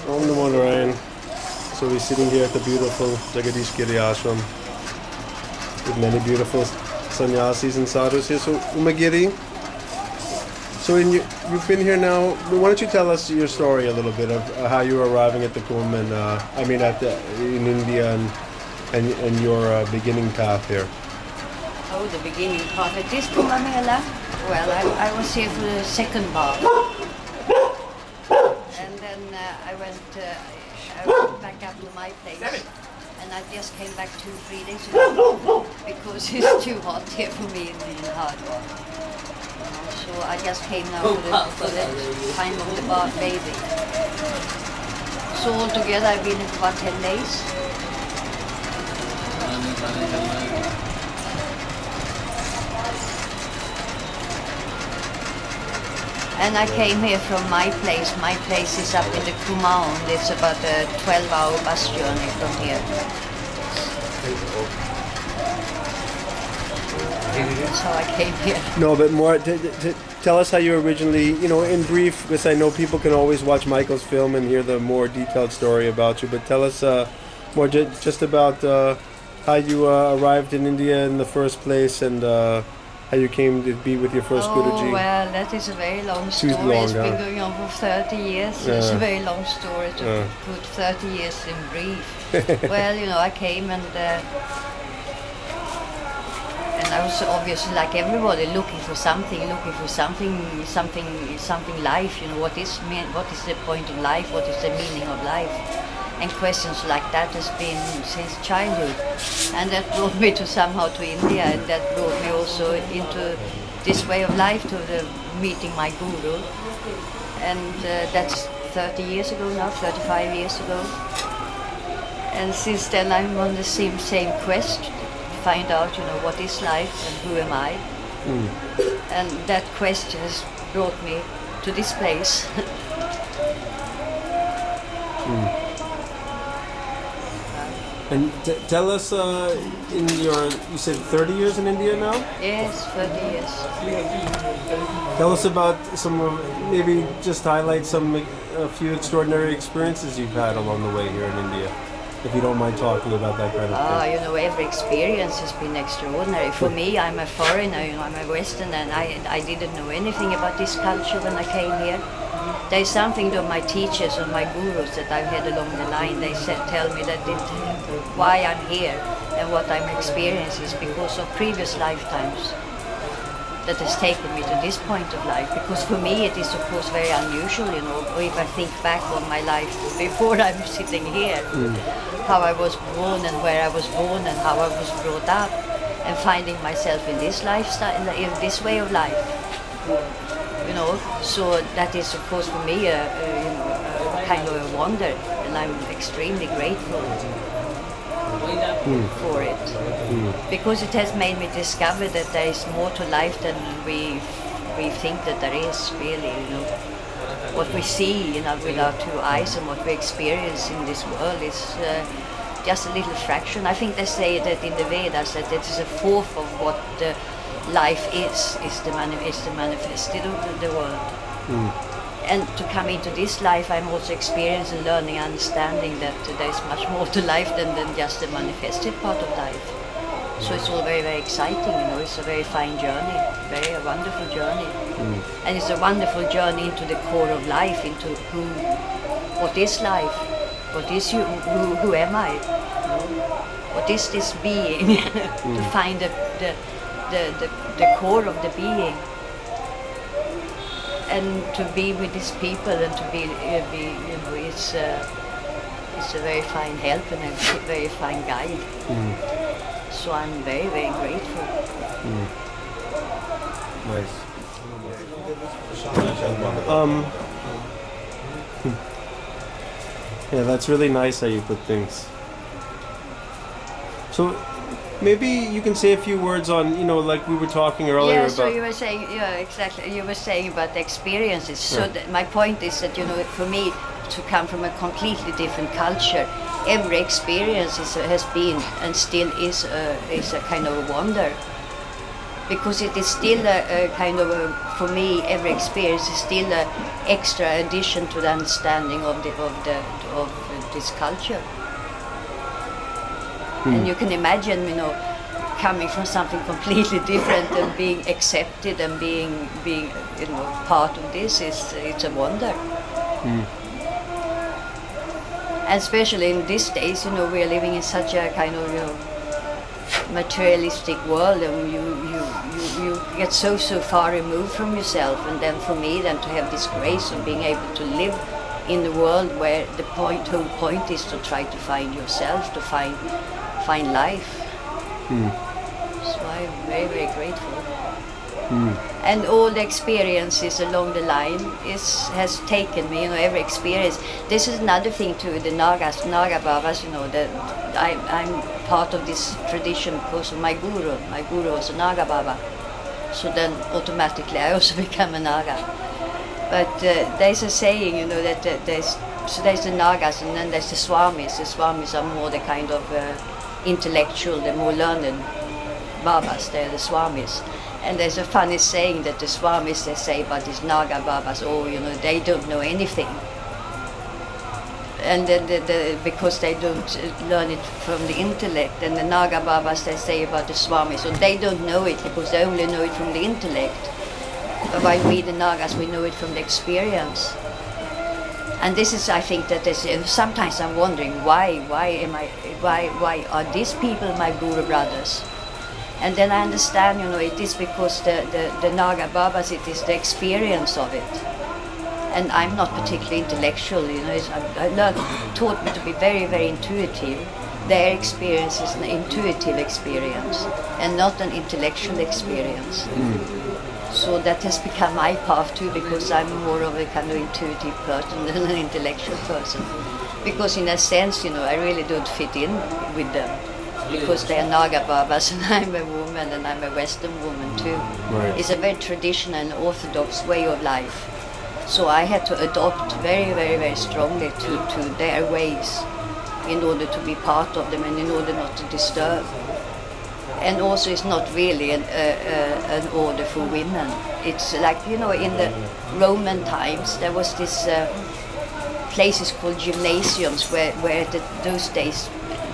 Om Namo Narayan. So we're sitting here at the beautiful Jagadish Giri Ashram with many beautiful sannyasis and sadhus here. So Uma Giri, so you've been here now. Why don't you tell us your story a little bit of how you were arriving at the Kumbh and in India and your beginning path here. Oh, the beginning path at this Kumbh Mela. Well, I was here for the second bath, and then I went back up to my place, and I just came back 2-3 days ago because it's too hot here for me in Hardwar. So I just came now for the time of the bath bathing. So altogether I've been here for about 10 days. And I came here from my place. My place is up in the Kumaon. It's about a 12-hour bus journey from here. So I came here. No, but more, tell us how you originally, in brief, because I know people can always watch Michael's film and hear the more detailed story about you, but tell us more just about how you arrived in India in the first place and how you came to be with your first Guruji. Oh, well, that is a very long story. It's been going on for 30 years. It's a very long story to put 30 years in brief. Well, I came and I was obviously like everybody looking for something life. What is the point of life? What is the meaning of life? And questions like that has been since childhood, and that brought me somehow to India, and that brought me also into this way of life, to meeting my guru, and that's 30 years ago now, 35 years ago, and since then I'm on the same quest to find out, what is life and who am I, and that quest has brought me to this place. And tell us, you said 30 years in India now? Yes, 30 years. Tell us about maybe just highlight a few extraordinary experiences you've had along the way here in India, if you don't mind talking about that kind of thing. Every experience has been extraordinary. For me, I'm a foreigner, I'm a Westerner, and I didn't know anything about this culture when I came here. There's something to my teachers or my gurus that I've had along the line. They tell me that why I'm here and what I'm experiencing is because of previous lifetimes that has taken me to this point of life. Because for me it is of course very unusual, or if I think back on my life before I'm sitting here, how I was born and where I was born and how I was brought up, and finding myself in this lifestyle, in this way of life. So that is of course for me a kind of a wonder, and I'm extremely grateful for it, because it has made me discover that there is more to life than we think that there is, really. What we see with our two eyes and what we experience in this world is just a little fraction. I think they say that in the Vedas that it is a fourth of what life is the manifested of the world. And to come into this life, I'm also experiencing, learning, understanding that there is much more to life than just the manifested part of life. So it's all very, very exciting, it's a very fine journey, very wonderful journey. And it's a wonderful journey into the core of life, into what is life, what is you, who am I, what is this being, to find the core of the being, and to be with these people, and to be it's a very fine help and a very fine guide. So I'm very, very grateful. Nice. Yeah, that's really nice how you put things. So maybe you can say a few words on, like we were talking earlier about... So you were saying, exactly, you were saying about the experiences. So my point is that, for me, to come from a completely different culture, every experience has been and still is a kind of a wonder. because it is still a kind of a, for me, every experience is still an extra addition to the understanding of this culture. And you can imagine, coming from something completely different and being accepted and being part of this it's a wonder. And especially in these days, we are living in such a kind of materialistic world, and you get so far removed from yourself. And then for me, then to have this grace of being able to live in the world where the whole point is to try to find yourself, to find life. So I'm very, very grateful. And all the experiences along the line has taken me, every experience. This is another thing to the Naga Babas, that I'm part of this tradition because of my guru. My guru was a Naga Baba. So then automatically I also become a Naga. But there's a saying, that there's the Nagas and then there's the Swamis. The Swamis are more the kind of intellectual, the more learned Babas, they're the Swamis. And there's a funny saying that the Swamis, they say about these Naga Babas, they don't know anything. And because they don't learn it from the intellect. And the Naga Babas, they say about the Swamis, so they don't know it because they only know it from the intellect. But while we, the Nagas, we know it from the experience. And this is, I think, that sometimes I'm wondering why are these people my Guru brothers? And then I understand, it is because the Naga Babas, it is the experience of it. And I'm not particularly intellectual, I taught me to be very, very intuitive. Their experience is an intuitive experience and not an intellectual experience. So that has become my path too, because I'm more of a kind of intuitive person than an intellectual person. Because in a sense, I really don't fit in with them. Because they are Naga Babas and I'm a woman and I'm a Western woman too. Right. It's a very traditional and orthodox way of life. So I had to adopt very, very, very strongly to their ways in order to be part of them and in order not to disturb. And also it's not really an order for women. It's like, in the Roman times there was this places called gymnasiums where those days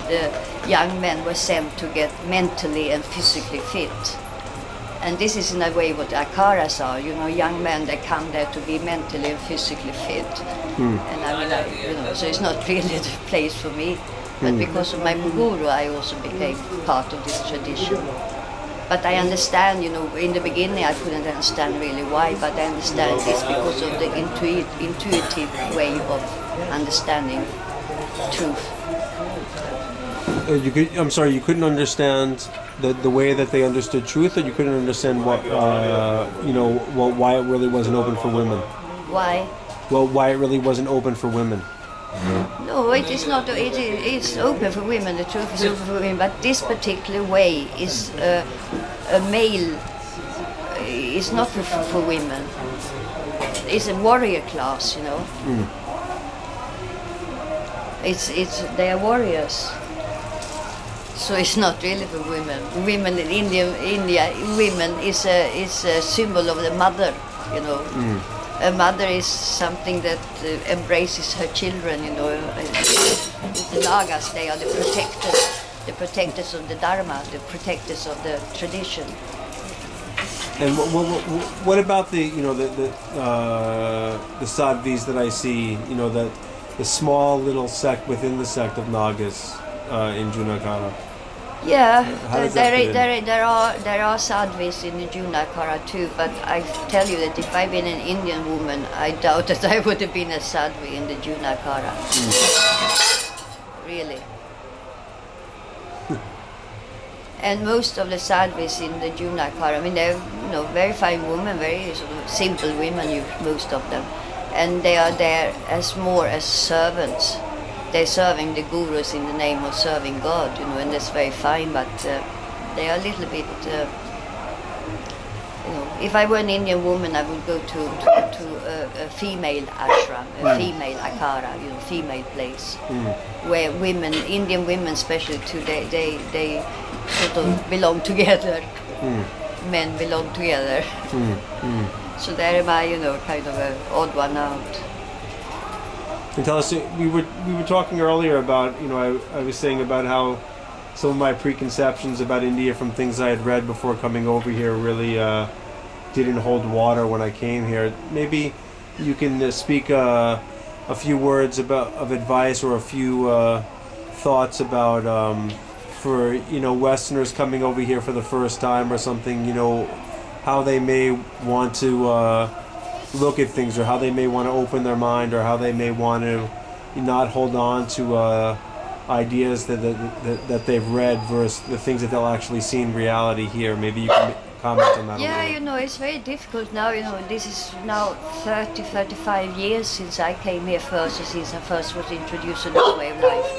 the young men were sent to get mentally and physically fit. And this is in a way what Akharas are, young men, they come there to be mentally and physically fit. And I mean, so it's not really the place for me. But because of my guru, I also became part of this tradition. But I understand, in the beginning I couldn't understand really why, but I understand this because of the intuitive way of understanding truth. You couldn't understand the way that they understood truth, or you couldn't understand what, why it really wasn't open for women? Why? Well, why it really wasn't open for women? No, it is not. It's open for women. The truth is open for women. But this particular way is a male. It's not for women. It's a warrior class, They are warriors. So it's not really for women. Women in India, women is a symbol of the mother, A mother is something that embraces her children, The Nagas, they are the protectors of the Dharma, the protectors of the tradition. And what about the Sadhvis that I see, the small little sect within the sect of Nagas in Juna Akhara? Yeah, there are sadhvis in the Juna Akhara too, but I tell you that if I'd been an Indian woman, I doubt that I would have been a sadhvi in the Juna Akhara. Really. And most of the sadhvis in the Juna Akhara, they're very fine women, very sort of simple women, most of them, and they are there as more as servants. They're serving the gurus in the name of serving God, and that's very fine, but they are a little bit, if I were an Indian woman, I would go to a female ashram, a female akhara, female place, where women, Indian women especially too, they sort of belong together. men belong together. So there am I, kind of an odd one out. And tell us, we were talking earlier about, I was saying about how some of my preconceptions about India from things I had read before coming over here really didn't hold water when I came here. Maybe you can speak a few words of advice or a few thoughts about for Westerners coming over here for the first time or something. How they may want to look at things, or how they may want to open their mind, or how they may want to not hold on to ideas that they've read versus the things that they'll actually see in reality here. Maybe you can comment on that a little. It's very difficult now. This is now 35 years since I came here first, since I first was introduced to this way of life.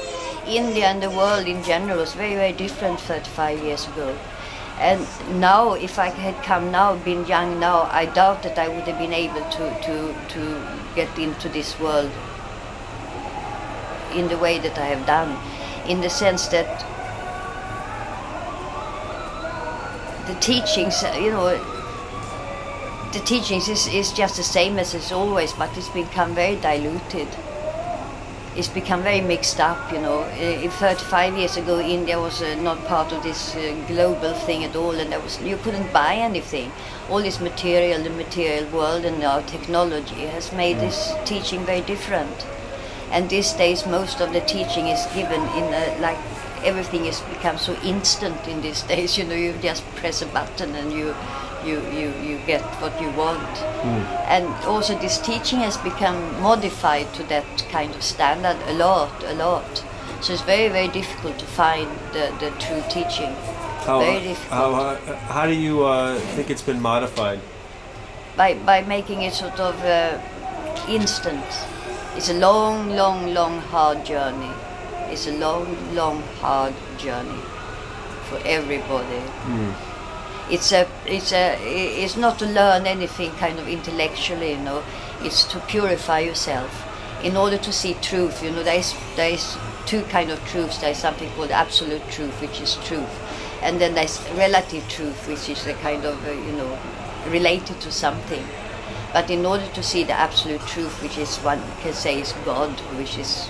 India and the world in general was very, very different 35 years ago. And now, if I had come now, been young now, I doubt that I would have been able to get into this world in the way that I have done, in the sense that the teachings, the teachings is just the same as it's always, but it's become very diluted. It's become very mixed up, 35 years ago, India was not part of this global thing at all, and you couldn't buy anything. All this material, the material world, and our technology has made this teaching very different. And these days, most of the teaching is given in everything has become so instant in these days. You just press a button and you get what you want. And also this teaching has become modified to that kind of standard a lot. So it's very, very difficult to find the true teaching. Very difficult. How do you think it's been modified? By making it sort of instant. It's a long, hard journey. It's a long, hard journey for everybody. It's not to learn anything kind of intellectually, It's to purify yourself in order to see truth. There is two kind of truths. There is something called absolute truth, which is truth, and then there's relative truth, which is a kind of related to something. But in order to see the absolute truth, which is one can say is God, which is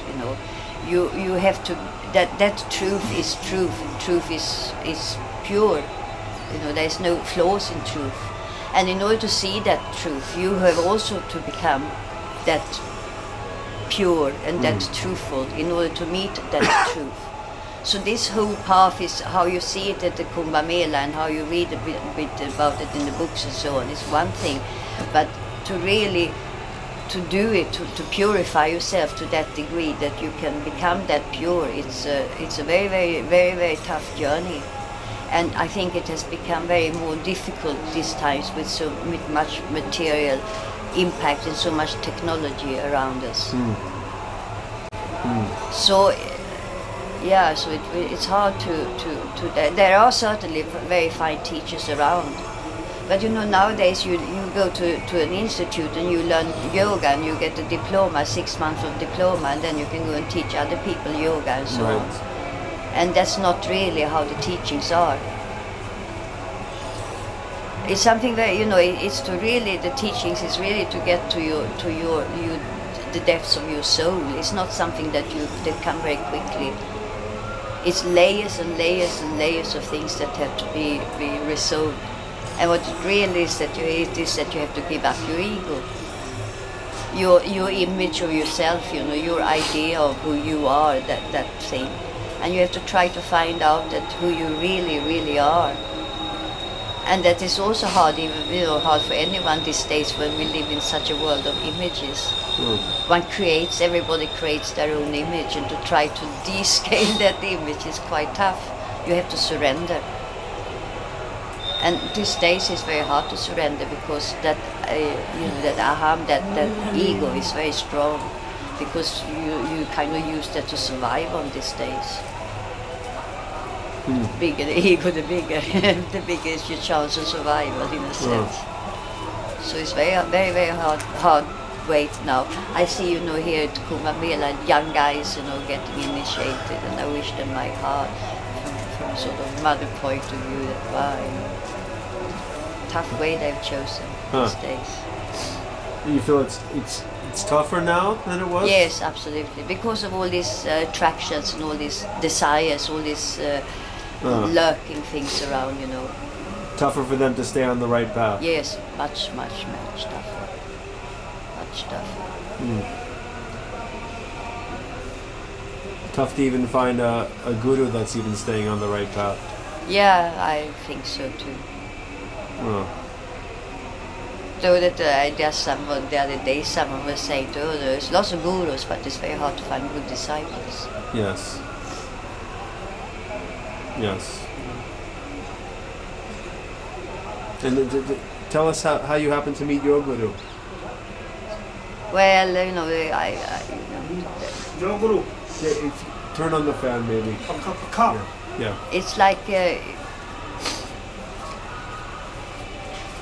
you have to that truth is truth. Truth is pure. There's no flaws in truth. And in order to see that truth, you have also to become that pure and that truthful in order to meet that truth. So this whole path is how you see it at the Kumbh Mela and how you read a bit about it in the books and so on is one thing. But to really to do it, to purify yourself to that degree that you can become that pure, it's a very, very, very, very tough journey. And I think it has become very more difficult these times with so much material impact and so much technology around us. So, so it's hard to there are certainly very fine teachers around. But nowadays you go to an institute and you learn yoga and you get a diploma, 6 months of diploma, and then you can go and teach other people yoga and so on. And that's not really how the teachings are. It's something that it's to really the teachings is really to get to the depths of your soul. It's not something that come very quickly. It's layers and layers and layers of things that have to be resolved. And what it really is that you have to give up your ego, your image of yourself, your idea of who you are, that thing. And you have to try to find out that who you really, really are. And that is also hard, hard for anyone these days when we live in such a world of images. Everybody creates their own image, and to try to descale that image is quite tough. You have to surrender. And these days it's very hard to surrender because that aham, that ego is very strong, because you kind of use that to survive on these days. The bigger the ego, the bigger is your chance of survival in a sense. So it's very, very, very hard wait now. I see, here at Kumbh Mela, young guys, getting initiated, and I wish them my heart from sort of mother point of view that tough way they've chosen these days. You feel it's tougher now than it was? Yes, absolutely. Because of all these attractions and all these desires, all these lurking things around, you know. Tougher for them to stay on the right path. Yes, much tougher. Much tougher. Tough to even find a guru that's even staying on the right path. Yeah, I think so too. Oh. So that I just someone the other day someone was saying, oh, there's lots of gurus, but it's very hard to find good disciples. Yes. Yes. And tell us how you happened to meet your guru. Well, you know, Your guru. Yeah, turn on the fan, maybe. Yeah. It's like,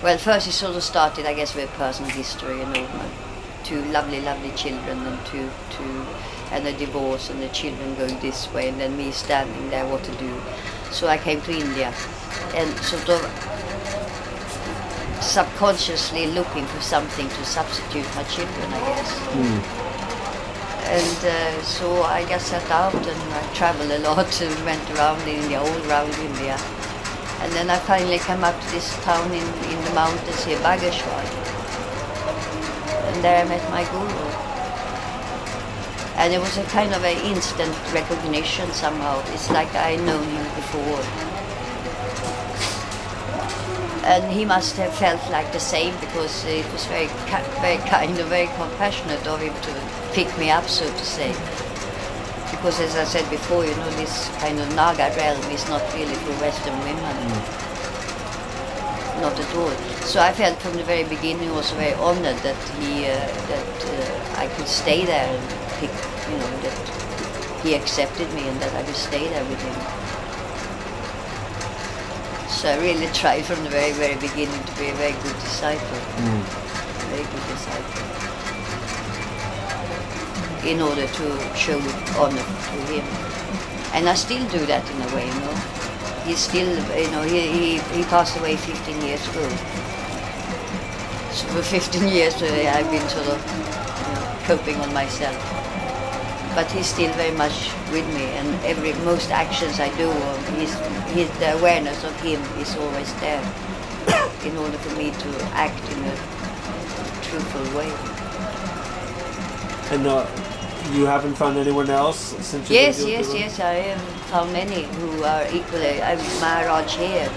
well, first it sort of started, I guess, with personal history, you know, two lovely children and a divorce and the children going this way and then me standing there, what to do. So I came to India and sort of subconsciously looking for something to substitute my children, I guess. And so I just set out and I traveled a lot and went around India, all around India. And then I finally came up to this town in the mountains here, Bageshwar. And there I met my guru. And it was a kind of an instant recognition somehow. It's like I'd known him before. And he must have felt like the same because it was very kind and very compassionate of him to pick me up, so to say. Because as I said before, you know, this kind of Naga realm is not really for Western women. Not at all. So I felt from the very beginning also very honored that I could stay there and pick, you know, that he accepted me and that I could stay there with him. So I really tried from the very, very beginning to be a very good disciple. Very good disciple. In order to show honor to him. And I still do that in a way, you know. He's still, you know, he passed away 15 years ago. So for 15 years I've been sort of, you know, coping on myself. But he's still very much with me, and most actions I do, the awareness of him is always there in order for me to act in a truthful way. And you haven't found anyone else since you Yes, I have found many who are equally. Maharaj here.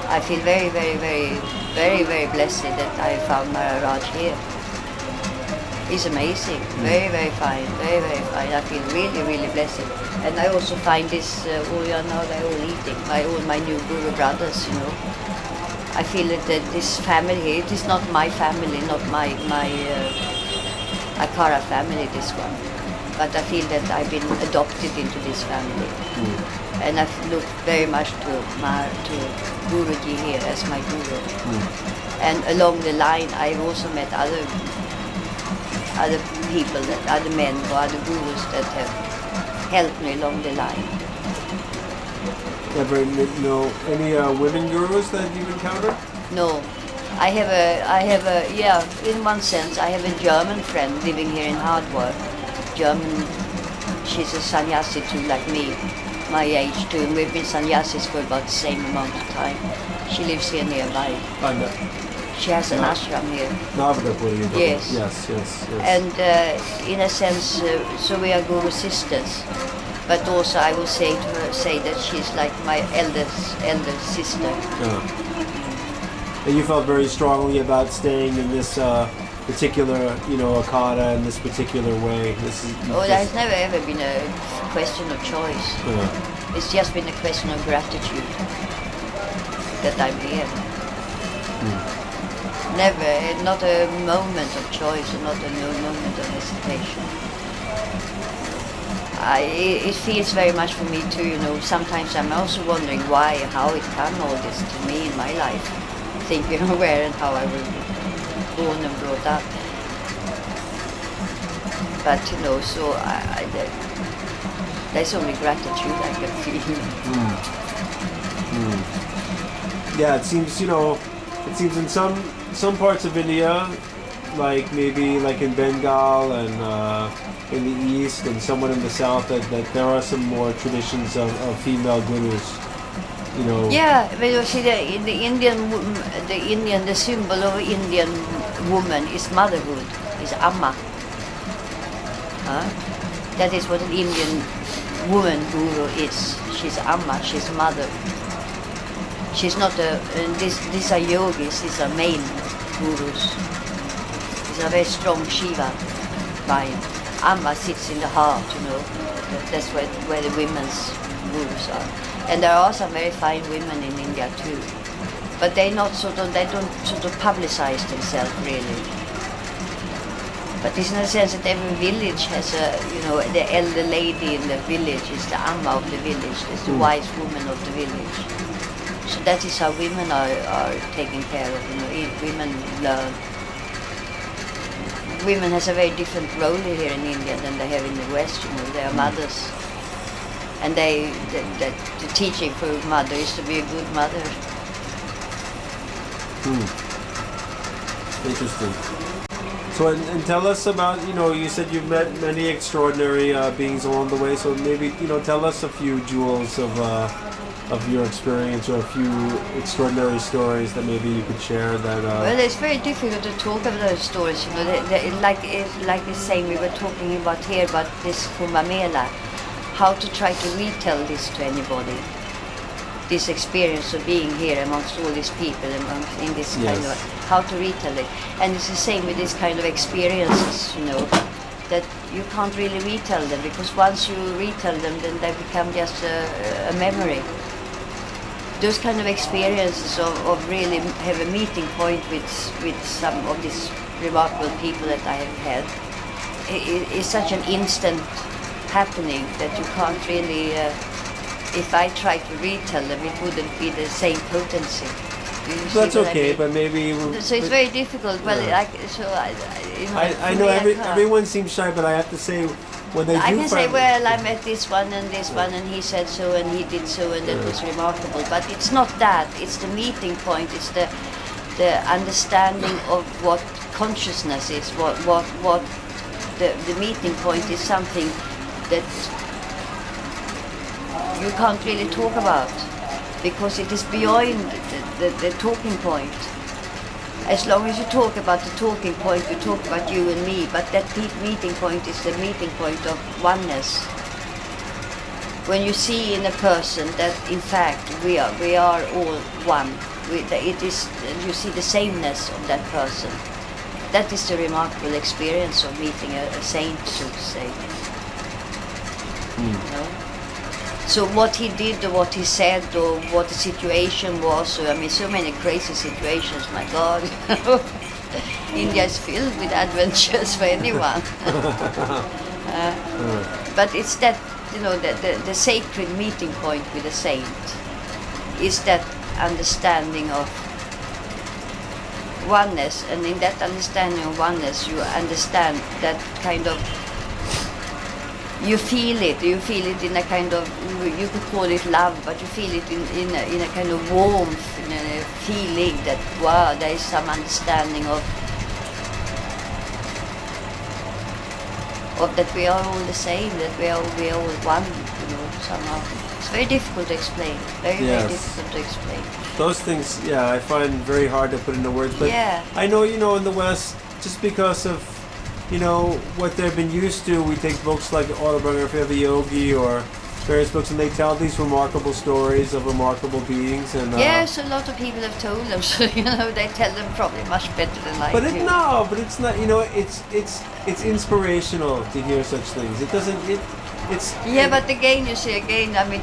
I feel very, very, very, very, very blessed that I found Maharaj here. He's amazing, very, very fine, very, very fine. I feel really, really blessed. And I also find this, now they're all eating, all my new Guru brothers, you know. I feel that this family here, it is not my family, not my Akhara family, this one. But I feel that I've been adopted into this family. And I've looked very much to Guruji here as my Guru. And along the line, I've also met other people, other men or other gurus that have helped me along the line. Ever know any women gurus that you've encountered? No. I have in one sense, I have a German friend living here in Hardwar. German, she's a sannyasi too, like me, my age too, and we've been sannyasis for about the same amount of time. She lives here nearby. She has an ashram here. Yes. Yes. And in a sense, so we are Guru sisters. But also I will say that she's like my elder sister. And you felt very strongly about staying in this particular, you know, Akhara in this particular way. There's never ever been a question of choice. It's just been a question of gratitude that I'm here. Never, not a moment of choice, not a moment of hesitation. It feels very much for me too, you know. Sometimes I'm also wondering how it come all this to me in my life. Thinking of where and how I was born and brought up. But you know, so there's only gratitude I can feel. Yeah, it seems, you know, it seems in some parts of India, like maybe like in Bengal and in the east and somewhat in the south, that there are some more traditions of female gurus. You know. Yeah, but you see, the symbol of Indian woman is motherhood, is amma. Huh? That is what an Indian woman guru is. She's amma, she's mother. She's not these are yogis, these are male gurus. These are very strong Shiva vibe. Amma sits in the heart, you know. That's where the women's gurus are. And there are some very fine women in India too. But they don't sort of publicize themselves really. But it's in the sense that every village has the elder lady in the village is the amma of the village, is the wise woman of the village. So that is how women are taken care of. You know, women learn. Women has a very different role here in India than they have in the West. You know, they are mothers, and the teaching for a mother is to be a good mother. Interesting. So, and tell us about, you said you've met many extraordinary beings along the way, so maybe, tell us a few jewels of your experience, or a few extraordinary stories that maybe you could share that... Well, it's very difficult to talk about those stories, like the same we were talking about here, about this Kumbh Mela, how to try to retell this to anybody. This experience of being here amongst all these people, in this kind of, how to retell it. And it's the same with this kind of experiences, that you can't really retell them, because once you retell them, then they become just a memory. Those kind of experiences of really have a meeting point with some of these remarkable people that I have had, is such an instant happening that you can't really... if I try to retell them, it wouldn't be the same potency. That's okay, but maybe... So it's very difficult. Well, I know everyone seems shy, but I have to say, when they do... I can say, well, I met this one, and he said so, and he did so, and that was remarkable. But it's not that. It's the meeting point. It's the understanding of what consciousness is. What the meeting point is something that you can't really talk about, because it is beyond the talking point. As long as you talk about the talking point, you talk about you and me, but that deep meeting point is the meeting point of oneness. When you see in a person that in fact we are all one, you see the sameness of that person. That is the remarkable experience of meeting a saint, so to say. So what he did, or what he said, or what the situation was, so many crazy situations, my God. India is filled with adventures for anyone. But it's that, the sacred meeting point with a saint is that understanding of oneness, and in that understanding of oneness, you understand that kind of... You feel it in a kind of, you could call it love, but you feel it in a kind of warmth, in a feeling that, wow, there is some understanding of that we are all the same, that we are all one, somehow. It's very difficult to explain, very difficult to explain. Those things, I find very hard to put into words, but I know, in the West, just because of what they've been used to, we take books like Autobiography of a Yogi or various books, and they tell these remarkable stories of remarkable beings. And yes, a lot of people have told them, so they tell them probably much better than I do. But it's not. It's inspirational to hear such things. It doesn't. But again,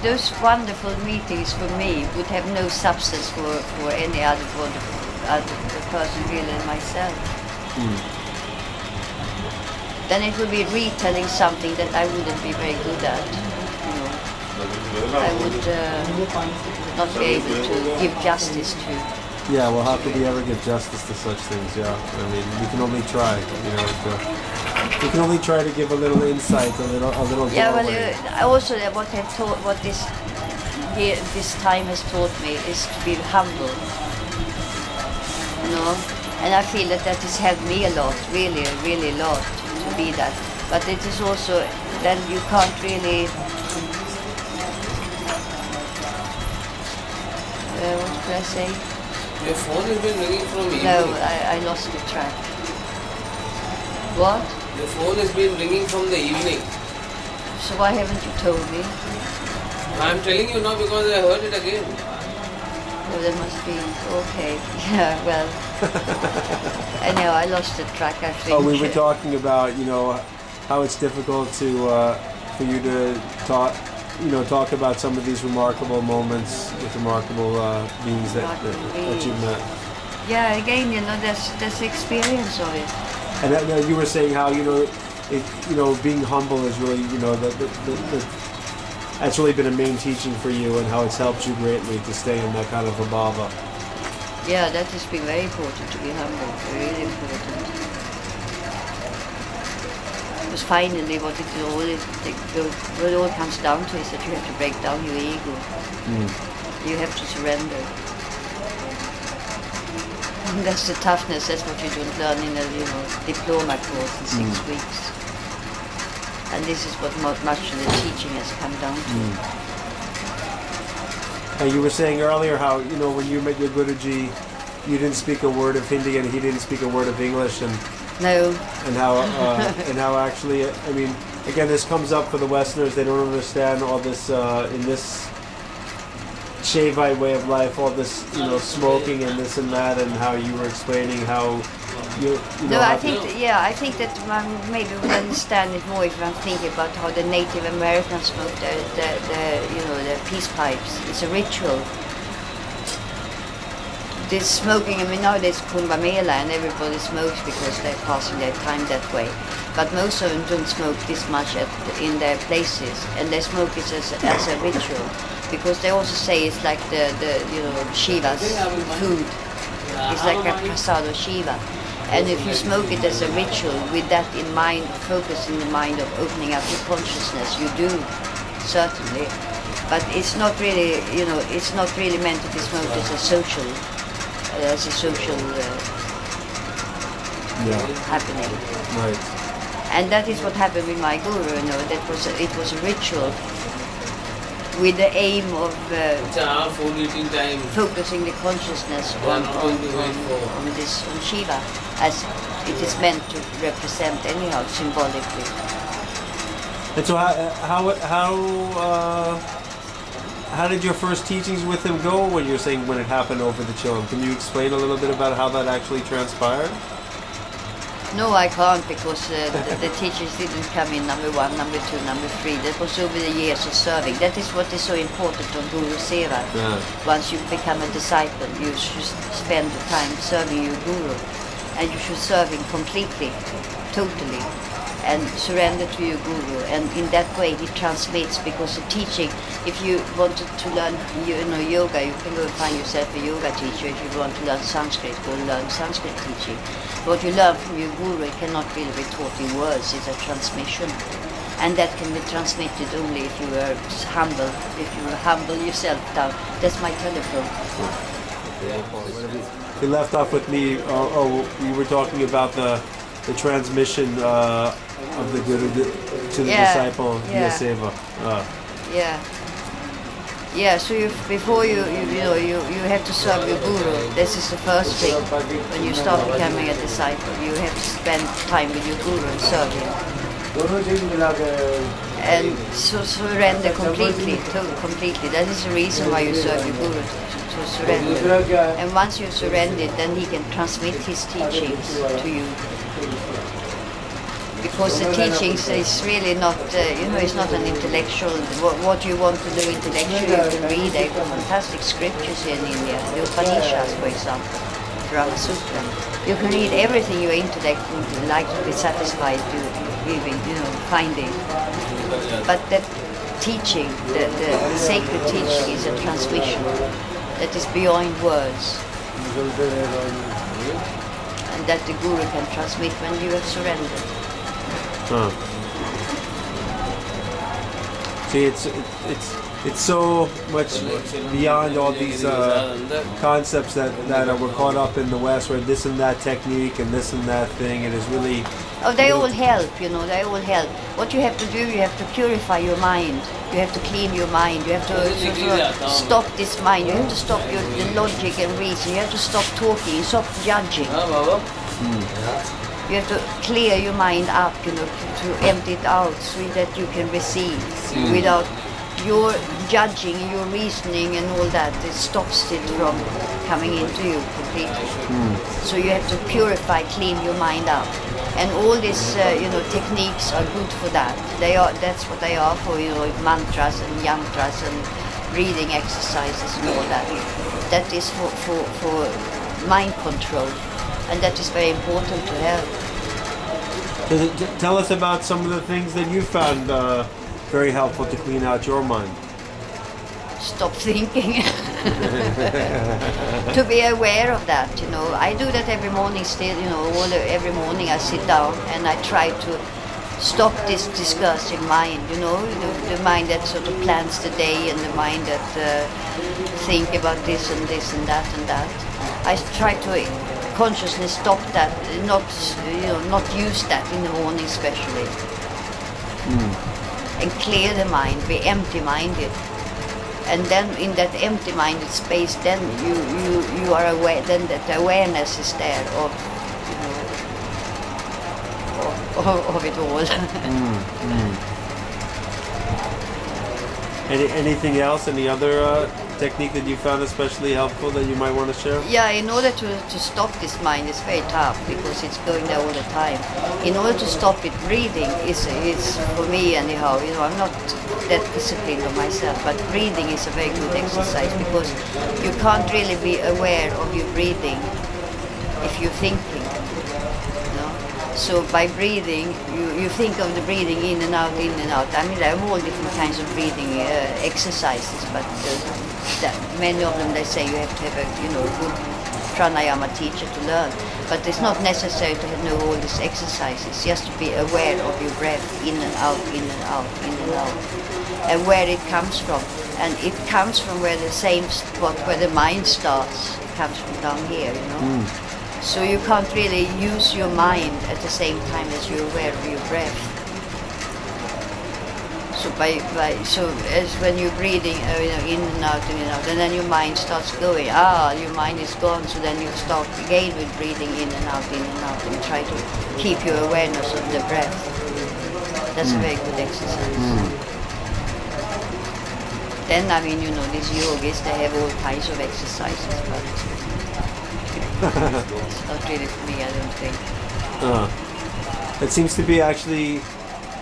those wonderful meetings for me would have no substance for any other person really than myself. Then it would be retelling something that I wouldn't be very good at. I would not be able to give justice to. Yeah, well, how could we ever give justice to such things? Yeah, we can only try. We can only try to give a little insight, a little. Yeah, well, also what this time has taught me is to be humble. you know. And I feel that has helped me a lot, really, really a lot to be that. But it is also, then you can't really, what could I say? Your phone has been ringing from evening. No, I lost the track. What? Your phone has been ringing from the evening. So why haven't you told me? I'm telling you now because I heard it again. Oh, there must be, okay. Yeah, well, anyhow, I lost the track, I think. Oh, we were talking about, how it's difficult to for you to talk about some of these remarkable moments with remarkable beings that you've met. Yeah, again, there's experience of it. And you were saying how being humble is really that's really been a main teaching for you, and how it's helped you greatly to stay in that kind of a bhava. Yeah, that has been very important, to be humble, really important. Because finally what it all comes down to is that you have to break down your ego. You have to surrender. And that's the toughness, that's what you don't learn in a diploma course in 6 weeks. And this is what much of the teaching has come down to. You were saying earlier how, when you met your Guruji, you didn't speak a word of Hindi and he didn't speak a word of English, and no. And how actually, I mean, again, this comes up for the Westerners. They don't understand all this in this Shaivite way of life, all this, smoking and this and that, and how you were explaining how I think that maybe we'll understand it more if I'm thinking about how the Native Americans smoke the peace pipes. It's a ritual. This smoking, nowadays Kumbh Mela and everybody smokes because they're passing their time that way. But most of them don't smoke this much in their places, and they smoke it as a ritual. Because they also say it's like the Shiva's food. It's like a prasad of Shiva. And if you smoke it as a ritual with that in mind, focusing the mind of opening up your consciousness, you do, certainly. But it's not really, it's not really meant to be smoked as a social happening. Right. And that is what happened with my guru. It was a ritual with the aim of focusing the consciousness on Shiva, as it is meant to represent anyhow symbolically. And so how did your first teachings with him go when you're saying when it happened over the Chilam? Can you explain a little bit about how that actually transpired? No, I can't, because the teachers didn't come in number 1, number 2, number 3. That was over the years of serving. That is what is so important on Guru Seva. Yeah. Once you become a disciple, you should spend the time serving your Guru. And you should serve him completely, totally, and surrender to your Guru. And in that way he transmits, because the teaching, if you wanted to learn yoga, you can go and find yourself a yoga teacher. If you want to learn Sanskrit, go and learn Sanskrit teaching. What you learn from your Guru, it cannot really be taught in words, it's a transmission. And that can be transmitted only if you are humble, yourself down. That's my telephone. You left off with me, we were talking about the transmission of the Guru to the disciple via Seva. Yeah, so before you have to serve your Guru. This is the first thing. When you start becoming a disciple, you have to spend time with your Guru and serve him. And so surrender completely. That is the reason why you serve your Guru, to surrender. And once you surrender, then he can transmit his teachings to you. Because the teachings is really not, it's not an intellectual, what you want to do intellectually, you can read. There are fantastic scriptures here in India, the Upanishads, for example, Brahma Sutra. You can read everything your intellect would like to be satisfied finding. But that teaching, the sacred teaching, is a transmission that is beyond words. And that the Guru can transmit when you have surrendered. See, it's it's so much beyond all these concepts that we're caught up in the West, where this and that technique and this and that thing. It is really. Oh, they all help, you know, they all help. What you have to do, you have to purify your mind. You have to clean your mind. You have to stop this mind. You have to stop the logic and reason. You have to stop talking, stop judging. You have to clear your mind up, you know, to empty it out so that you can receive without your judging, your reasoning and all that. It stops it from coming into you completely. So you have to purify, clean your mind up. And all these, techniques are good for that. That's what they are for, you know, mantras and yantras and breathing exercises and all that. That is for mind control, and that is very important to have. Tell us about some of the things that you found very helpful to clean out your mind. Stop thinking. To be aware of that, you know. I do that every morning still, you know, every morning I sit down and I try to stop this discursing mind, you know, the mind that sort of plans the day and the mind that think about this and this and that and that. I try to consciously stop that, not use that in the morning especially. And clear the mind, be empty-minded. And then in that empty-minded space, then you are aware. Then that awareness is there of, you know, of it all. Anything else? Any other technique that you found especially helpful that you might want to share? Yeah, in order to stop this mind, it's very tough because it's going there all the time. In order to stop it, breathing is for me anyhow. You know, I'm not that disciplined of myself, but breathing is a very good exercise because you can't really be aware of your breathing if you're thinking. You know? So by breathing, you think of the breathing in and out, in and out. I mean, there are all different kinds of breathing exercises, but many of them, they say you have to have a good pranayama teacher to learn. But it's not necessary to know all these exercises, just to be aware of your breath, in and out, in and out, in and out, and where it comes from. And it comes from where the same spot where the mind starts. It comes from down here, you know. So you can't really use your mind at the same time as you're aware of your breath. So as when you're breathing in and out, and then your mind starts going. Your mind is gone. So then you start again with breathing in and out, and try to keep your awareness of the breath. That's a very good exercise. Then these yogis, they have all kinds of exercises, but it's not really for me, I don't think. It seems to be actually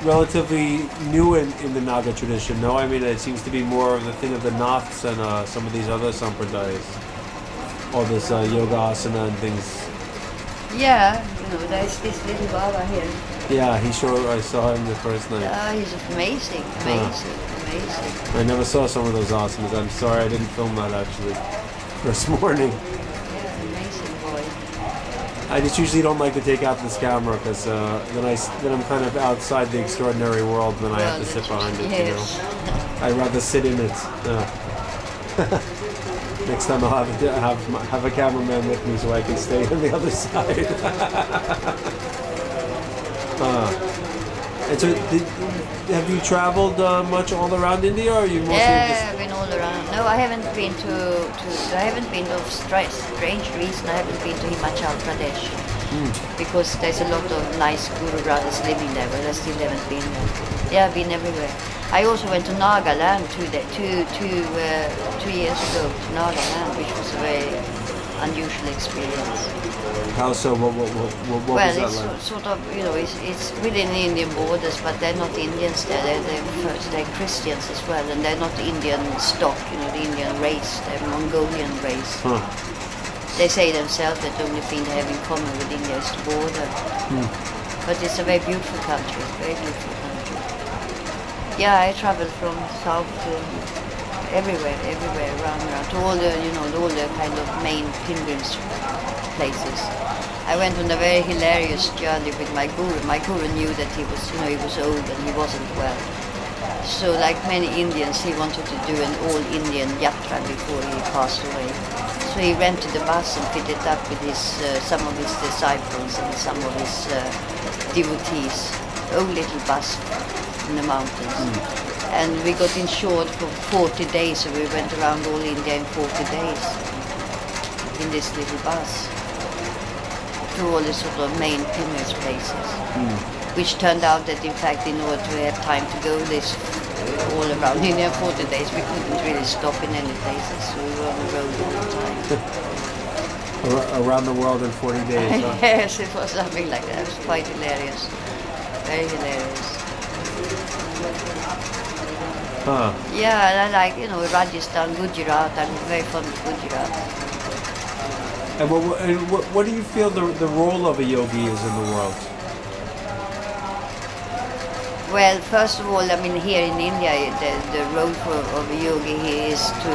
relatively new in the Naga tradition, no? I mean, it seems to be more of the thing of the Naths and some of these other sampradayas. All this yoga asana and things. Yeah, there's this little Baba here. Yeah, I saw him the first night. Yeah, he's amazing. I never saw some of those asanas. I'm sorry I didn't film that actually. First morning. Yeah, amazing boy. I just usually don't like to take out this camera because then I'm kind of outside the extraordinary world when I have to sit behind it. Yes. You know, I'd rather sit in it. Next time I'll have a cameraman with me so I can stay on the other side. And so, have you traveled much all around India, or are you mostly? Yeah, I've been all around. No, I haven't been of strange reason. I haven't been to Himachal Pradesh because there's a lot of nice Guru brothers living there, but I still haven't been there. Yeah, I've been everywhere. I also went to Nagaland 2 years ago to Nagaland, which was a very unusual experience. How so? What was that it's like? sort of, it's within the Indian borders, but they're not Indians there. They're Christians as well, and they're not Indian stock, the Indian race. They're Mongolian race. Huh. They say themselves that the only thing they have in common with India is the border. But it's a very beautiful country, Yeah, I traveled from south to everywhere, around, to all the, all the kind of main pilgrims places. I went on a very hilarious journey with my guru. My guru knew that he was old and he wasn't well. So like many Indians, he wanted to do an all-Indian yatra before he passed away. So he rented a bus and fitted up with some of his disciples and some of his devotees. Old little bus in the mountains. And we got insured for 40 days, so we went around all India in 40 days in this little bus to all the sort of main pilgrimage places. Which turned out that in fact in order to have time to go this all around India 40 days, we couldn't really stop in any places, so we were on the road all the time. Around the world in 40 days, huh? Yes, it was something like that. It was quite hilarious. Very hilarious. Huh. Yeah, and I like, Rajasthan, Gujarat. I'm very fond of Gujarat. And what do you feel the role of a yogi is in the world? Well, first of all, I mean, here in India, the role of a yogi is to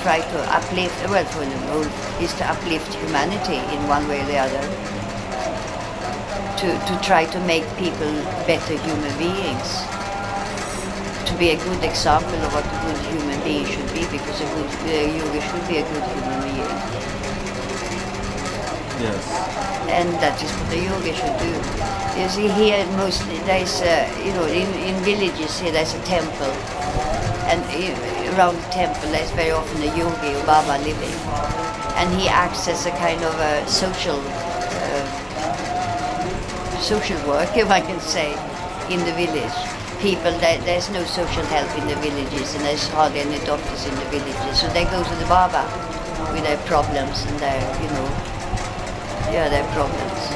try to uplift, the role is to uplift humanity in one way or the other. To try to make people better human beings. To be a good example of what a good human being should be, because a yogi should be a good human being. Yes. And that is what a yogi should do. You see, here mostly there's, in villages here there's a temple, and around the temple there's very often a yogi or Baba living, and he acts as a kind of a social work, if I can say, in the village. People, there's no social help in the villages, and there's hardly any doctors in the villages, so they go to the Baba with their problems and their problems.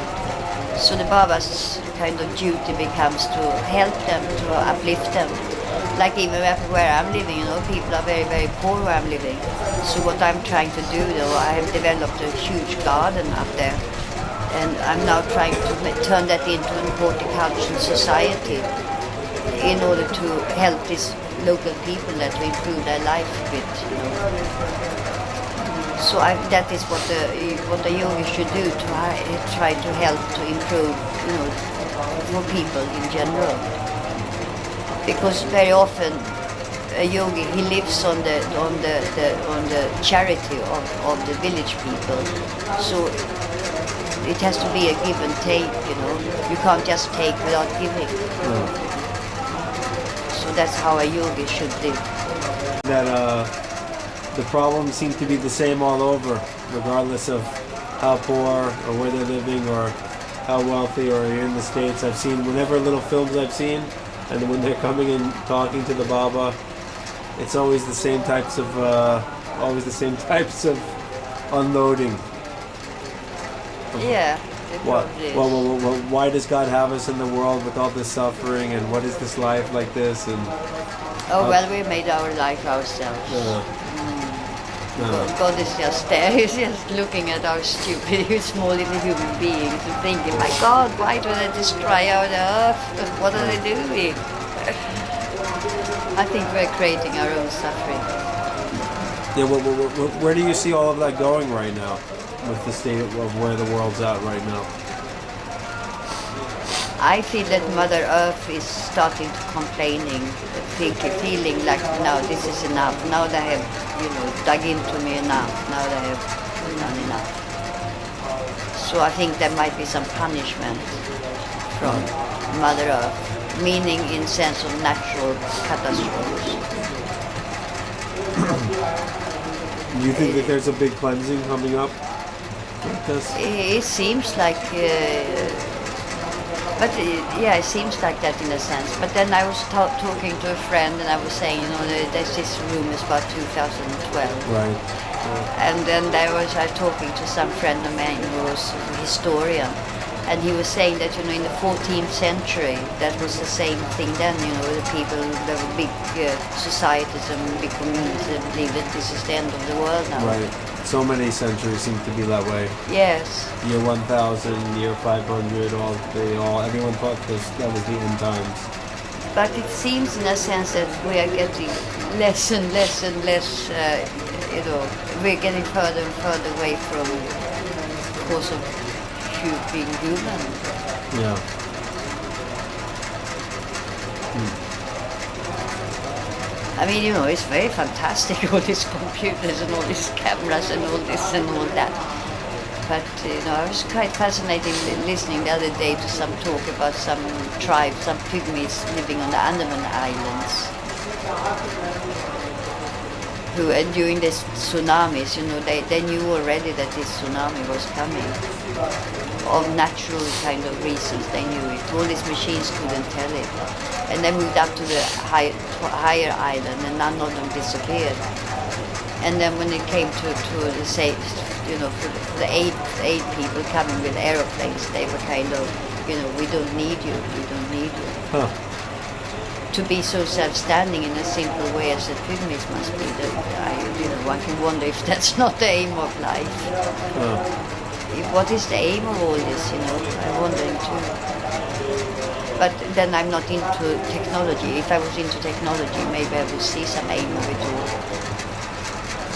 So the Baba's kind of duty becomes to help them, to uplift them. Like even where I'm living, people are very, very poor where I'm living. So what I'm trying to do, though, I have developed a huge garden up there, and I'm now trying to turn that into a horticultural society in order to help these local people that to improve their life a bit, So that is what the yogi should do, to try to help to improve, for people in general. Because very often a yogi, he lives on the charity of the village people. So it has to be a give and take, You can't just take without giving. So that's how a yogi should live. That the problems seem to be the same all over, regardless of how poor or where they're living or how wealthy or you're in the States. I've seen whenever little films I've seen, and when they're coming and talking to the Baba, it's always the same types of unloading. Yeah. Why does God have us in the world with all this suffering, and what is this life like this? And we made our life ourselves. God is just there. He's just looking at our stupid, small little human beings and thinking, my God, why do they destroy our earth? What are they doing? I think we're creating our own suffering. Yeah, where do you see all of that going right now, with the state of where the world's at right now? I feel that Mother Earth is starting to complaining, feeling like now this is enough. Now they have, dug into me enough. Now they have done enough. So I think there might be some punishment from Mother Earth, meaning in sense of natural catastrophes. Do you think that there's a big cleansing coming up? It seems like, it seems like that in a sense. But then I was talking to a friend, and I was saying, there's this rumors about 2012. Right. And then I was talking to some friend of mine who was a historian, and he was saying that in the 14th century that was the same thing then. The people, there were big societies and big communities that believed that this is the end of the world now. Right. So many centuries seem to be that way. Yes. Year 1000, year 500, everyone thought that was the end times. But it seems in a sense that we are getting less and less and less, we're getting further and further away from the course of being human. Yeah. I mean, it's very fantastic, all these computers and all these cameras and all this and all that. But, I was quite fascinated listening the other day to some talk about some tribe, some pygmies living on the Andaman Islands, who, during the tsunamis, they knew already that this tsunami was coming. Of natural kind of reasons, they knew it. All these machines couldn't tell it. And they moved up to the higher island, and none of them disappeared. And then when it came to the say, for the aid people coming with aeroplanes, they were kind of, we don't need you, we don't need you. Huh. To be so self-standing in a simple way as the pygmies must be, one can wonder if that's not the aim of life. What is the aim of all this, I'm wondering too. But then I'm not into technology. If I was into technology, maybe I would see some aim of it all.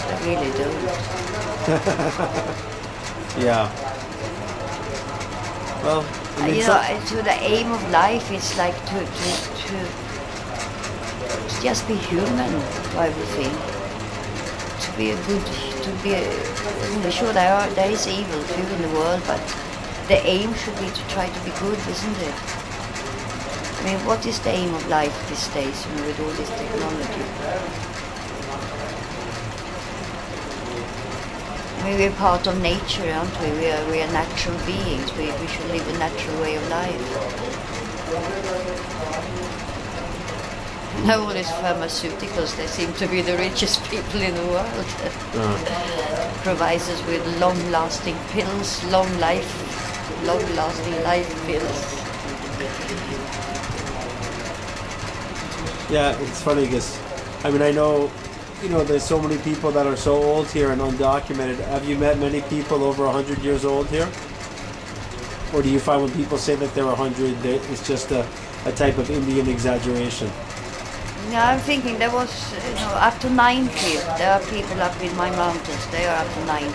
I really don't. Yeah. Well, so the aim of life is like to just be human, I would think. Sure, there is evil too in the world, but the aim should be to try to be good, isn't it? I mean, what is the aim of life these days, with all this technology? I mean, we're part of nature, aren't we? We are natural beings. We should live a natural way of life. Now all these pharmaceuticals, they seem to be the richest people in the world. Provides us with long-lasting pills, long-lasting life pills. Yeah, it's funny because, I know, there's so many people that are so old here and undocumented. Have you met many people over 100 years old here? Or do you find when people say that they're 100, it's just a type of Indian exaggeration? No, I'm thinking there was, up to 90. There are people up in my mountains, they are up to 90.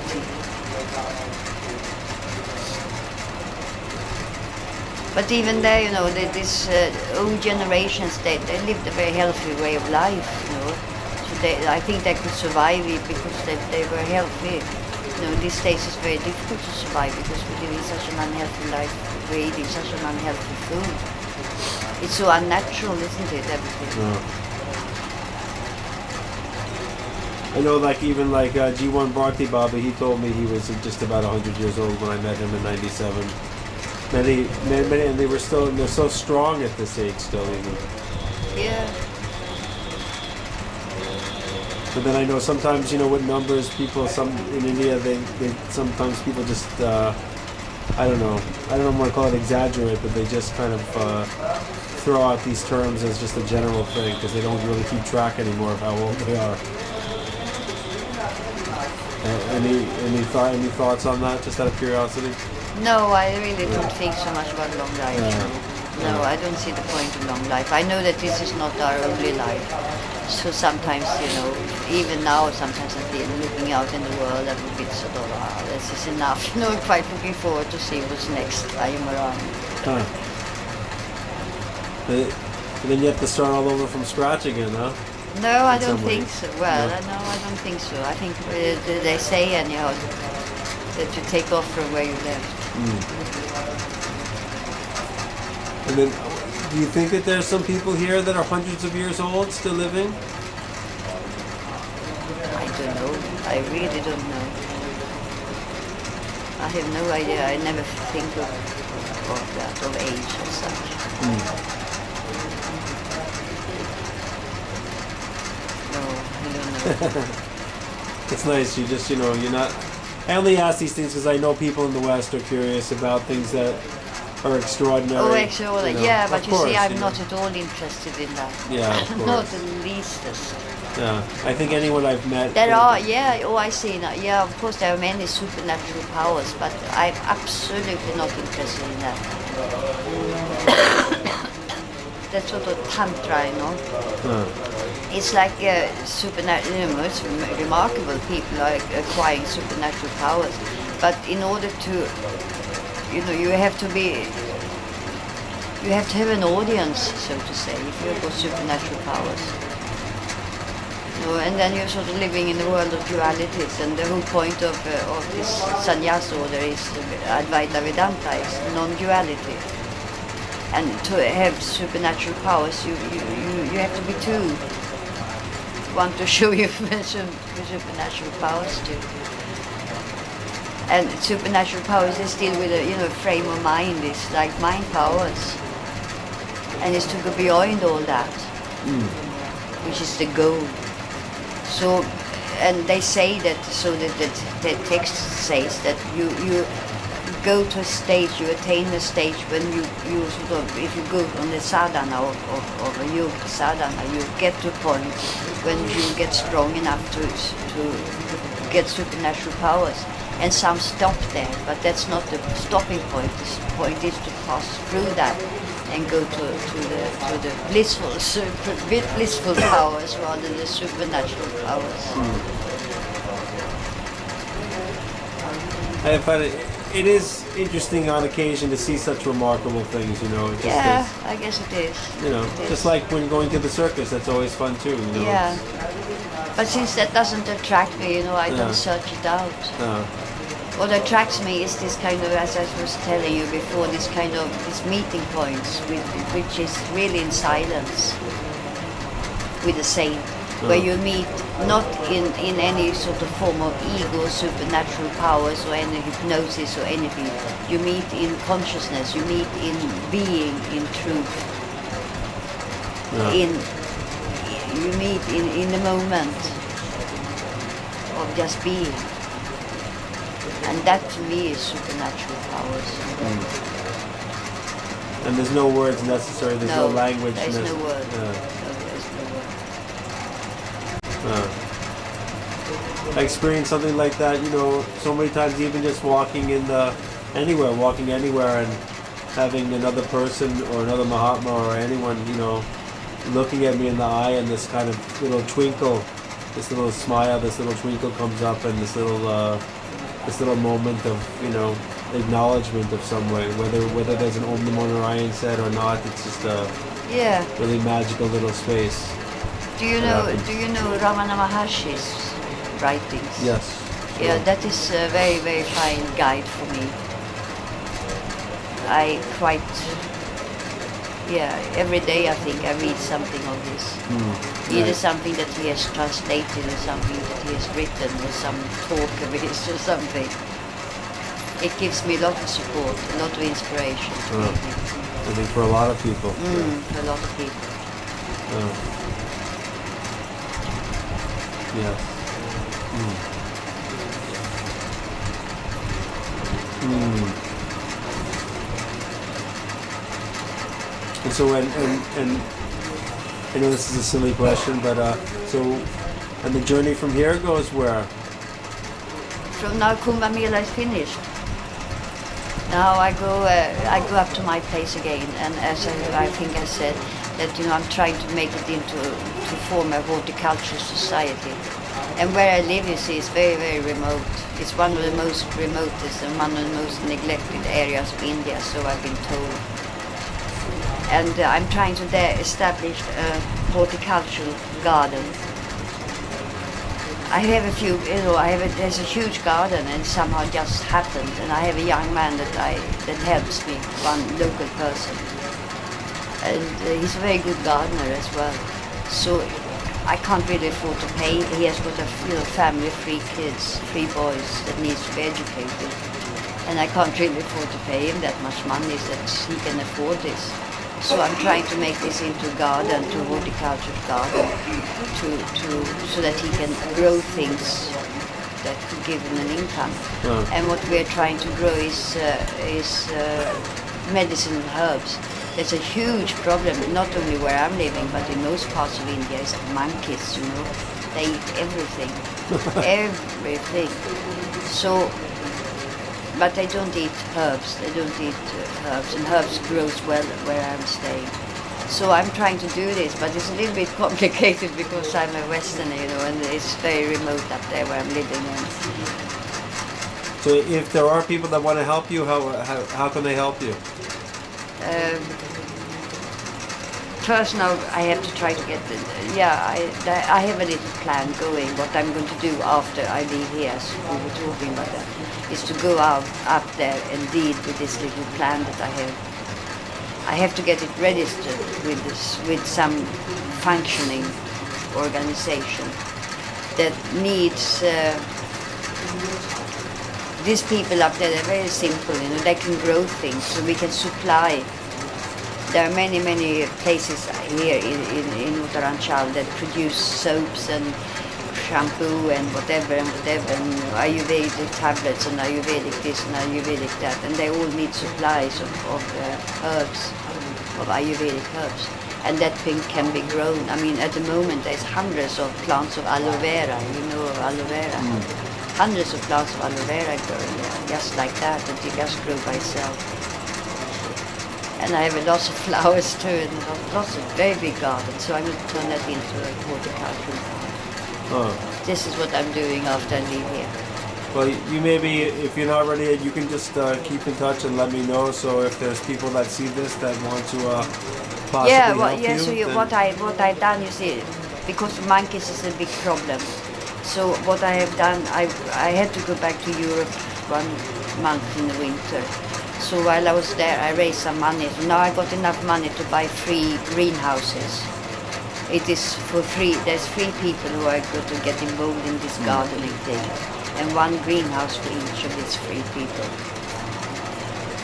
But even there, these old generations, they lived a very healthy way of life, So I think they could survive it because they were healthy. These days it's very difficult to survive because we're living such an unhealthy life. We're eating such an unhealthy food. It's so unnatural, isn't it, everything? Yeah. I know, even G1 Bharti Baba, he told me he was just about 100 years old when I met him in '97. Many, and they're so strong at this age still, even. Yeah. But then I know sometimes, with numbers, people, in India, they sometimes people just, I don't know what to call it, exaggerate, but they just kind of throw out these terms as just a general thing because they don't really keep track anymore of how old they are. Any thoughts on that, just out of curiosity? No, I really don't think so much about long life. No, I don't see the point of long life. I know that this is not our only life. So sometimes, even now, sometimes I feel looking out in the world, I'm a bit sort of, this is enough. I'm quite looking forward to see what's next time around. But then you have to start all over from scratch again, huh? No, I don't think so. Well, no, I don't think so. I think they say anyhow that you take off from where you left. And then, do you think that there's some people here that are hundreds of years old still living? I don't know. I really don't know. I have no idea. I never think of that, of age or such. No, I don't know. It's nice. You just, you're not... I only ask these things because I know people in the West are curious about things that are extraordinary. Oh, extraordinary. Yeah, but you see, I'm you not at all interested in that. Yeah, of course. Not the leastest. Yeah, I think anyone I've met... There are, I see now. Yeah, of course there are many supernatural powers, but I'm absolutely not interested in that. That sort of tantra, It's like supernatural, it's remarkable people are acquiring supernatural powers, but in order to, you have to have an audience, so to say, if you've got supernatural powers. No, and then you're sort of living in the world of dualities, and the whole point of this sannyasa order is Advaita Vedanta, is non-duality. And to have supernatural powers, you have to be two. Want to show you supernatural powers too. And supernatural powers is still with a frame of mind. It's like mind powers, and it's to go beyond all that, which is the goal. So, and they say that, so that the text says that you go to a stage, you attain a stage when you sort of, if you go on the sadhana of a yogic sadhana, you get to a point when you get strong enough to get supernatural powers. And some stop there, but that's not the stopping point. The point is to pass through that and go to the blissful powers rather than the supernatural powers. I find it is interesting on occasion to see such remarkable things, Just yeah, I guess it is. Just like when going to the circus, that's always fun too. Yeah, but since that doesn't attract me, I don't search it out. What attracts me is this kind of, as I was telling you before, this meeting points, which is really in silence with the saint, where you meet not in any sort of form of ego, supernatural powers or any hypnosis or anything. You meet in consciousness, you meet in being, in truth. You meet in the moment of just being. And that to me is supernatural powers. And there's no words necessary, there's no language. There's no word. There's no word. I experienced something like that, so many times, even just walking anywhere and having another person or another Mahatma or anyone, looking at me in the eye, and this kind of little twinkle, this little smile, this little twinkle comes up, and this little moment of, acknowledgement of some way, whether there's an Om Namo Narayan said or not, it's just a really magical little space. Do you know Ramana Maharshi's writings? Yes. Yeah, that is a very, very fine guide for me. Every day I think I read something of his. Either something that he has translated or something that he has written or some talk of his or something. It gives me a lot of support, a lot of inspiration. I think for a lot of people. For a lot of people. Yes. And so, and I know this is a silly question, but and the journey from here goes where? From now Kumbh Mela is finished. Now I go up to my place again, and as I think I said, that I'm trying to make it to form a horticultural society. And where I live, you see, is very, very remote. It's one of the most remotest and one of the most neglected areas of India, so I've been told. And I'm trying to there establish a horticultural garden. I have a few, there's a huge garden, and somehow just happened, and I have a young man that helps me, one local person. And he's a very good gardener as well. So I can't really afford to pay. He has got a family of 3 kids, 3 boys that needs to be educated. And I can't really afford to pay him that much money that he can afford this. So I'm trying to make this into a garden, to horticulture garden, so that he can grow things that could give him an income. And what we're trying to grow is medicinal herbs. There's a huge problem, not only where I'm living, but in most parts of India, is monkeys, They eat everything. Everything. So, but they don't eat herbs. They don't eat herbs, and herbs grows well where I'm staying. So I'm trying to do this, but it's a little bit complicated because I'm a Westerner, and it's very remote up there where I'm living. So if there are people that want to help you, how can they help you? first now I have to try to get I have a little plan going. What I'm going to do after I leave here, as we were talking about that, is to go out up there and deal with this little plan that I have. I have to get it registered with some functioning organization that needs. These people up there, they're very simple, they can grow things, so we can supply. There are many places here in Uttaranchal that produce soaps and shampoo and whatever, and Ayurvedic tablets and Ayurvedic this and Ayurvedic that, and they all need supplies of herbs, of Ayurvedic herbs. And that thing can be grown. I mean, at the moment there's hundreds of plants of aloe vera, aloe vera. Hundreds of plants of aloe vera growing there, just like that they just grow by itself. And I have lots of flowers too, and lots of very big gardens, so I'm going to turn that into a horticultural garden. This is what I'm doing after I leave here. Well, you maybe, if you're not ready, you can just keep in touch and let me know. So if there's people that see this that want to possibly help you. So what I've done, you see, because monkeys is a big problem. So what I have done, I had to go back to Europe 1 month in the winter. So while I was there, I raised some money. So now I got enough money to buy 3 greenhouses. It is for free. There's 3 people who are going to get involved in this gardening thing, and 1 greenhouse for each of these 3 people,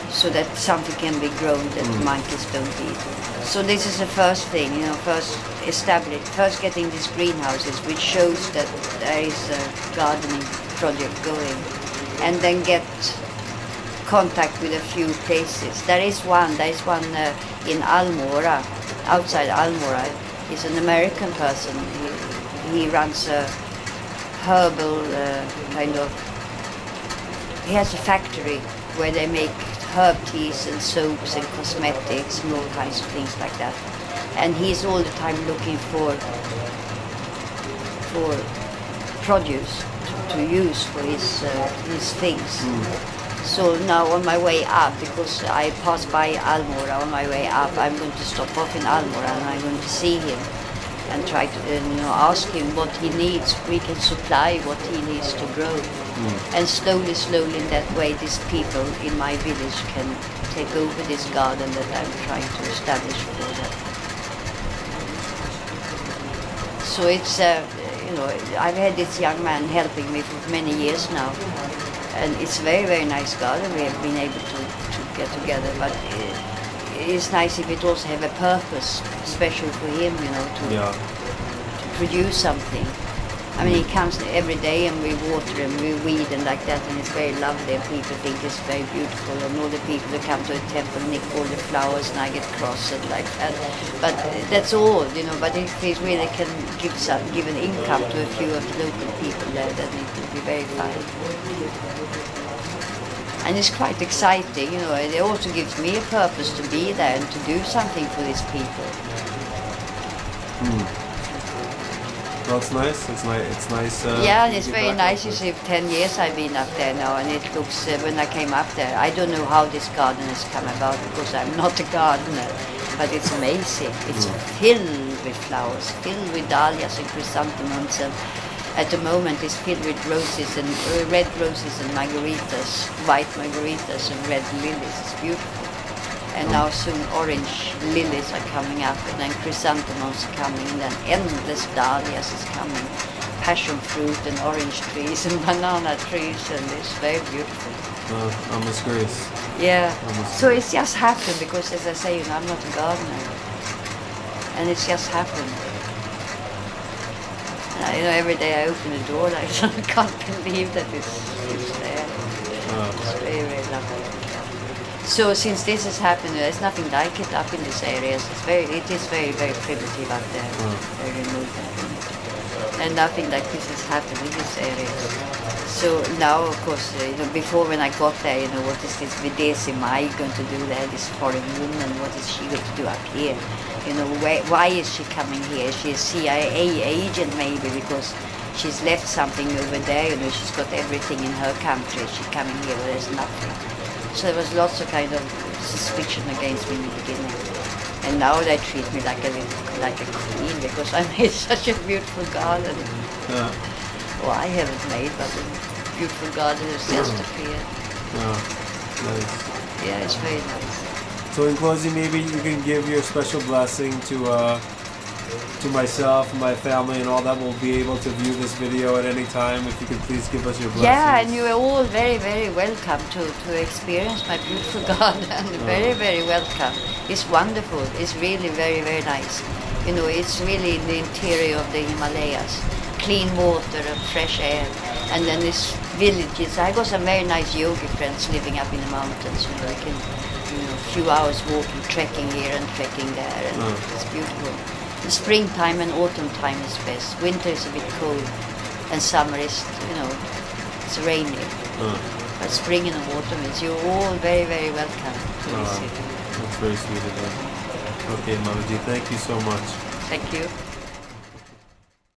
so that something can be grown that the monkeys don't eat. So this is the first thing, first getting these greenhouses, which shows that there is a gardening project going, and then get contact with a few places. There is one in Almora, outside Almora. He's an American person. He runs a herbal he has a factory where they make herb teas and soaps and cosmetics and all kinds of things like that. And he's all the time looking for produce to use for his things. So now on my way up, because I pass by Almora on my way up, I'm going to stop off in Almora and I'm going to see him and try to ask him what he needs. We can supply what he needs to grow. And slowly in that way, these people in my village can take over this garden that I'm trying to establish for them. So it's, I've had this young man helping me for many years now. And it's a very nice garden we have been able to get together, but it's nice if it also have a purpose, special for him, to produce something. I mean, he comes every day and we water and we weed and like that, and it's very lovely and people think it's very beautiful, and all the people that come to the temple nick all the flowers and I get cross and like that. But that's all, but if he really can give an income to a few of the local people there, then it will be very fine. And it's quite exciting, it also gives me a purpose to be there and to do something for these people. Well, it's nice. It's nice. And it's very nice. You see, 10 years I've been up there now, and it looks, when I came up there, I don't know how this garden has come about because I'm not a gardener, but it's amazing. It's filled with flowers, filled with dahlias and chrysanthemums, and at the moment it's filled with roses and red roses and margaritas, white margaritas and red lilies. It's beautiful. And now soon orange lilies are coming up, and then chrysanthemums are coming, and then endless dahlias is coming, passion fruit and orange trees and banana trees, and it's very beautiful. Almost grace. Yeah. So it's just happened because, as I say, I'm not a gardener, and it's just happened. Every day I open the door, I can't believe that it's there. It's very lovely. So since this has happened, there's nothing like it up in these areas. It is very primitive up there, very remote. And nothing like this has happened in these areas. So now, of course, before when I got there, what is this Videsi Mai going to do there, this foreign woman, what is she going to do up here? Why is she coming here? Is she a CIA agent maybe because she's left something over there, she's got everything in her country, she's coming here where there's nothing. So there was lots of kind of suspicion against me in the beginning. And now they treat me like a queen because I made such a beautiful garden. Yeah. Well, I haven't made, but a beautiful garden has just appeared. Yeah. Nice. Yeah, it's very nice. So in closing, maybe you can give your special blessing to myself, my family, and all that will be able to view this video at any time. If you could please give us your blessings. Yeah, and you are all very, very welcome to experience my beautiful garden. Very, very welcome. It's wonderful. It's really very, very nice. You know, it's really in the interior of the Himalayas. Clean water and fresh air. And then these villages. I got some very nice yogi friends living up in the mountains. You know, you can, a few hours walking, trekking here and trekking there. And it's beautiful. The springtime and autumn time is best. Winter is a bit cold, and summer is, it's rainy. But spring and autumn is, you're all very, very welcome to visit. That's very sweet of you. Okay, Mamaji, thank you so much. Thank you.